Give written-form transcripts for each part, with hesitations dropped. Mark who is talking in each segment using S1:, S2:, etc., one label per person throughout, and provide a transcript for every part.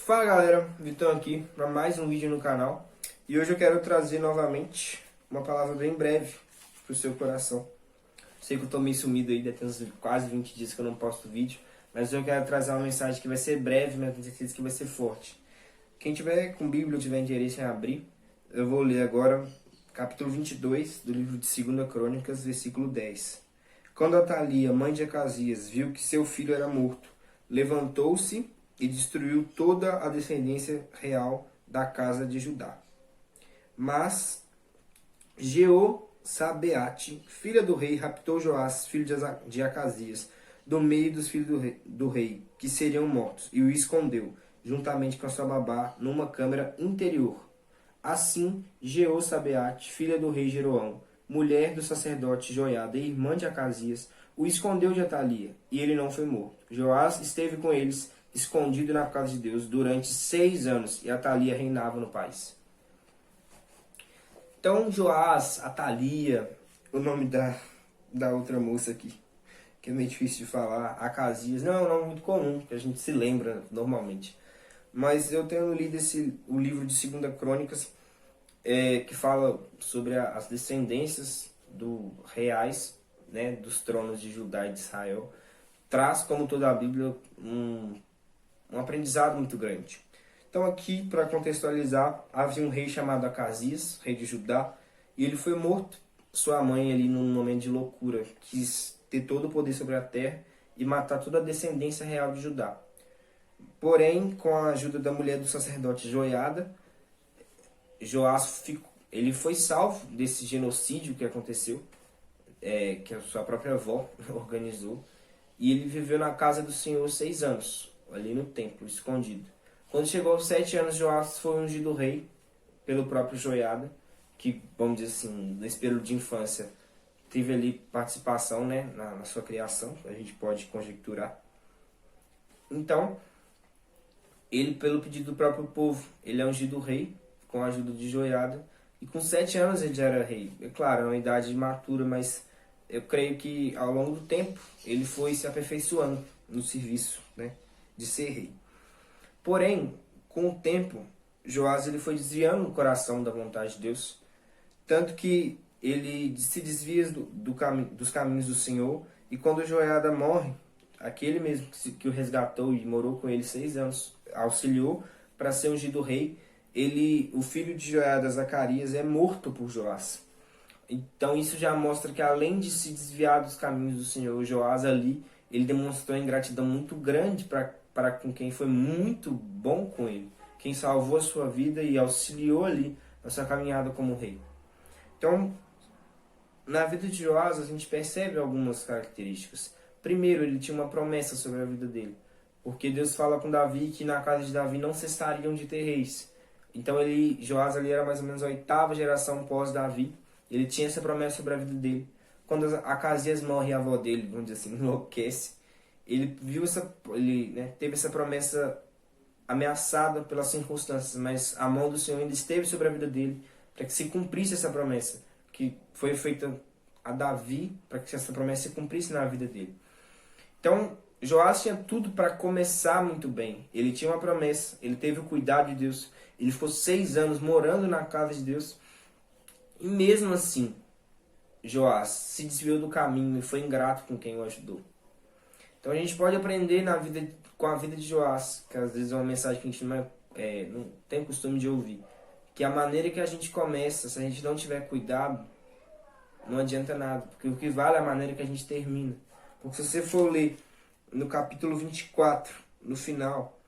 S1: Fala galera, Vitão aqui para mais um vídeo no canal e hoje eu quero trazer novamente uma palavra bem breve para o seu coração. Sei que eu tô meio sumido aí, deve ter uns quase 20 dias que eu não posto vídeo, mas eu quero trazer uma mensagem que vai ser breve, mas tenho certeza que vai ser forte. Quem tiver com Bíblia ou tiver interesse em abrir, eu vou ler agora capítulo 22 do livro de 2 Crônicas, versículo 10. Quando Atalia, mãe de Acasias, viu que seu filho era morto, levantou-se e destruiu toda a descendência real da casa de Judá. Mas Jeosabeate, filha do rei, raptou Joás, filho de Acasias, do meio dos filhos do rei, que seriam mortos, e o escondeu, juntamente com a sua babá, numa câmara interior. Assim, Jeosabeate, filha do rei Jeroão, mulher do sacerdote Joiada e irmã de Acasias, o escondeu de Atalia, e ele não foi morto. Joás esteve com eles, escondido na casa de Deus, durante 6 anos, e Atalia reinava no país. Então, Joás, Atalia, o nome da outra moça aqui, que é meio difícil de falar, Acasias, não é um nome muito comum, que a gente se lembra normalmente. Mas eu tenho lido o livro de 2 Crônicas, que fala sobre as descendências reais, né, dos tronos de Judá e de Israel. Traz, como toda a Bíblia, um aprendizado muito grande. Então aqui, para contextualizar, havia um rei chamado Acasias, rei de Judá, e ele foi morto. Sua mãe, ali num momento de loucura, quis ter todo o poder sobre a terra e matar toda a descendência real de Judá. Porém, com a ajuda da mulher do sacerdote Joiada, Joás ele foi salvo desse genocídio que aconteceu, que a sua própria avó organizou, e ele viveu na casa do Senhor 6 anos, ali no templo, escondido. Quando chegou aos 7 anos, Joás foi ungido rei pelo próprio Joiada, que, vamos dizer assim, nesse período de infância, teve ali participação, né, na sua criação, a gente pode conjecturar. Então, ele, pelo pedido do próprio povo, ele é ungido rei, com a ajuda de Joiada, e com 7 anos ele já era rei. É claro, é uma idade imatura, mas eu creio que ao longo do tempo ele foi se aperfeiçoando no serviço, né, de ser rei. Porém, com o tempo, Joás ele foi desviando o coração da vontade de Deus, tanto que ele se desvia dos caminhos do Senhor, e quando Joiada morre, aquele mesmo que o resgatou e morou com ele 6 anos, auxiliou para ser ungido rei, o filho de Joiada, Zacarias, é morto por Joás. Então isso já mostra que, além de se desviar dos caminhos do Senhor, Joás ali, ele demonstrou ingratidão muito grande para com quem foi muito bom com ele, quem salvou a sua vida e auxiliou ali na sua caminhada como rei. Então, na vida de Joás, a gente percebe algumas características. Primeiro, ele tinha uma promessa sobre a vida dele, porque Deus fala com Davi que na casa de Davi não cessariam de ter reis. Então, Joás ali era mais ou menos a 8ª geração pós-Davi. Ele tinha essa promessa sobre a vida dele. Quando Acasias morre, a avó dele, vamos dizer assim, enlouquece. Ele teve essa promessa ameaçada pelas circunstâncias, mas a mão do Senhor ainda esteve sobre a vida dele para que se cumprisse essa promessa que foi feita a Davi, para que essa promessa se cumprisse na vida dele. Então, Joás tinha tudo para começar muito bem. Ele tinha uma promessa, ele teve o cuidado de Deus, ele ficou 6 anos morando na casa de Deus, e mesmo assim, Joás se desviou do caminho e foi ingrato com quem o ajudou. Então a gente pode aprender com a vida de Joás, que às vezes é uma mensagem que a gente não tem costume de ouvir, que a maneira que a gente começa, se a gente não tiver cuidado, não adianta nada, porque o que vale é a maneira que a gente termina. Porque se você for ler no capítulo 24, no final,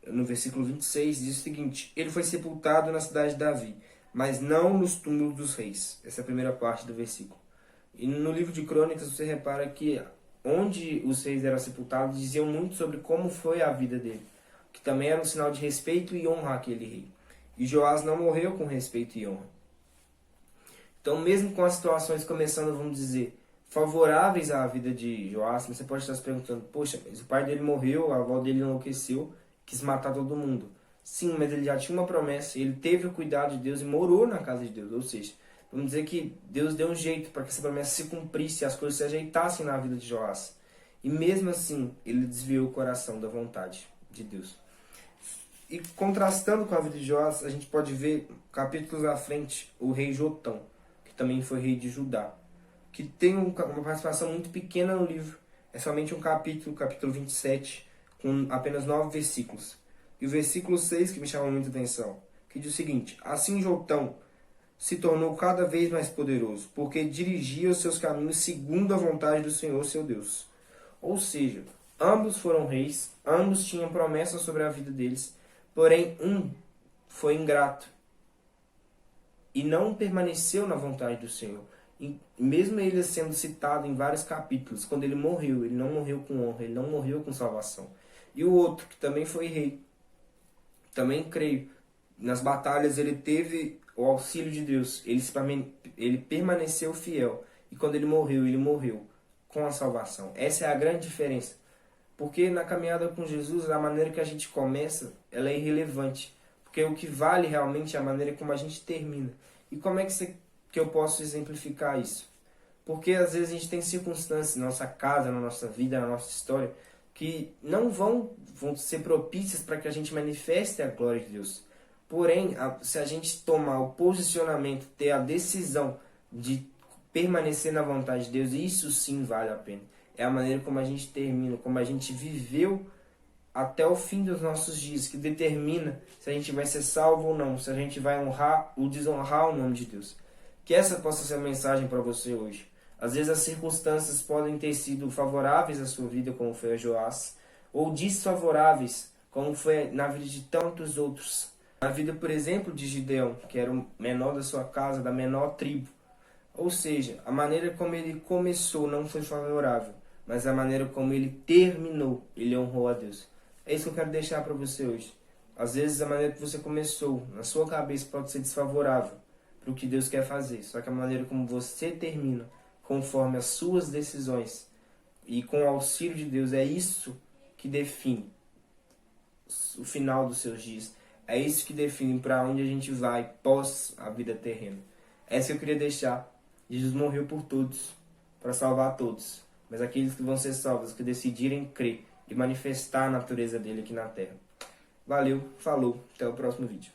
S1: no versículo 26, diz o seguinte: ele foi sepultado na cidade de Davi, mas não nos túmulos dos reis. Essa é a primeira parte do versículo. E no livro de Crônicas você repara que onde os reis eram sepultados diziam muito sobre como foi a vida dele, que também era um sinal de respeito e honra àquele rei. E Joás não morreu com respeito e honra. Então, mesmo com as situações começando, vamos dizer, favoráveis à vida de Joás, você pode estar se perguntando: poxa, mas o pai dele morreu, a avó dele enlouqueceu, quis matar todo mundo. Sim, mas ele já tinha uma promessa, ele teve o cuidado de Deus e morou na casa de Deus. Ou seja, vamos dizer que Deus deu um jeito para que essa promessa se cumprisse, as coisas se ajeitassem na vida de Joás. E mesmo assim, ele desviou o coração da vontade de Deus. E contrastando com a vida de Joás, a gente pode ver capítulos à frente o rei Jotão, que também foi rei de Judá, que tem uma participação muito pequena no livro. É somente um capítulo, capítulo 27, com apenas 9 versículos. E o versículo 6 que me chama muita atenção, que diz o seguinte: assim Jotão se tornou cada vez mais poderoso, porque dirigia os seus caminhos segundo a vontade do Senhor seu Deus. Ou seja, ambos foram reis, ambos tinham promessas sobre a vida deles, porém um foi ingrato e não permaneceu na vontade do Senhor. E mesmo ele sendo citado em vários capítulos, quando ele morreu, ele não morreu com honra, ele não morreu com salvação. E o outro, que também foi rei, também creio, nas batalhas ele teve o auxílio de Deus, ele permaneceu fiel. E quando ele morreu com a salvação. Essa é a grande diferença. Porque na caminhada com Jesus, a maneira que a gente começa, ela é irrelevante. Porque o que vale realmente é a maneira como a gente termina. E como é que eu posso exemplificar isso? Porque às vezes a gente tem circunstâncias na nossa casa, na nossa vida, na nossa história, que não vão ser propícias para que a gente manifeste a glória de Deus. Porém, se a gente tomar o posicionamento, ter a decisão de permanecer na vontade de Deus, isso sim vale a pena. É a maneira como a gente termina, como a gente viveu até o fim dos nossos dias, que determina se a gente vai ser salvo ou não, se a gente vai honrar ou desonrar o nome de Deus. Que essa possa ser a mensagem para você hoje. Às vezes as circunstâncias podem ter sido favoráveis à sua vida, como foi a Joás, ou desfavoráveis, como foi na vida de tantos outros. Na vida, por exemplo, de Gideão, que era o menor da sua casa, da menor tribo. Ou seja, a maneira como ele começou não foi favorável, mas a maneira como ele terminou, ele honrou a Deus. É isso que eu quero deixar para você hoje. Às vezes a maneira que você começou, na sua cabeça, pode ser desfavorável para o que Deus quer fazer. Só que a maneira como você termina, conforme as suas decisões e com o auxílio de Deus, é isso que define o final dos seus dias. É isso que define para onde a gente vai pós a vida terrena. Essa que eu queria deixar. Jesus morreu por todos, para salvar todos. Mas aqueles que vão ser salvos, que decidirem crer e manifestar a natureza dele aqui na terra. Valeu, falou, até o próximo vídeo.